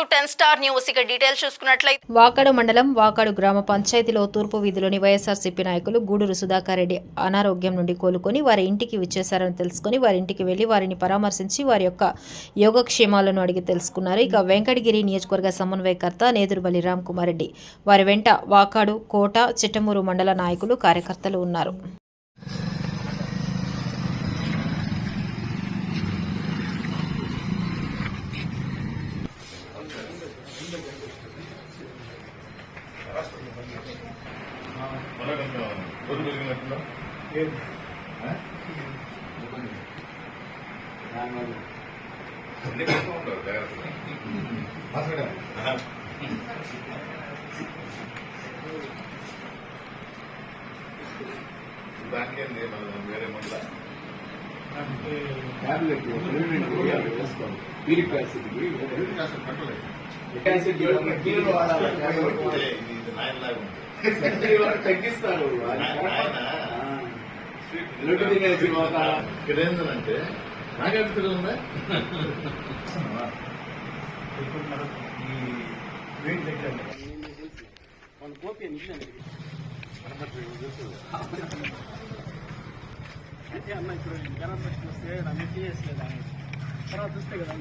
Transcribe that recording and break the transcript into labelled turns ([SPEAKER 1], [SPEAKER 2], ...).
[SPEAKER 1] 10 Star News ఇక details చూసుకున్నట్లయితే
[SPEAKER 2] వాకాడు మండలం వాకాడు గ్రామ పంచాయతీలో తూర్పు వీధిలోని వైఎస్ఆర్సీపీ నాయకులు గూడూరు సుధాకర్ రెడ్డి అనారోగ్యం నుండి కోలుకొని వారి ఇంటికి విచ్చేశారని తెలుసుకుని వారి ఇంటికి వెళ్లి వారిని పరామర్శించి వారి యొక్క యోగక్షేమాలను అడిగి తెలుసుకున్నారు. ఇక వెంకటగిరి నియోజకవర్గ సమన్వయకర్త నేదురుబల్లి రామ్ కుమార్ రెడ్డి వారి వెంట వాకాడు కోట చిట్టమూరు మండల నాయకులు కార్యకర్తలు ఉన్నారు.
[SPEAKER 3] తగ్గిస్తారు ఇక్కడ ఏంటంటే నాకే తెలియదా
[SPEAKER 4] అయితే అన్న ఇప్పుడు జనం వస్తే అన్ని తీయట్లేదు తర్వాత చూస్తే కదా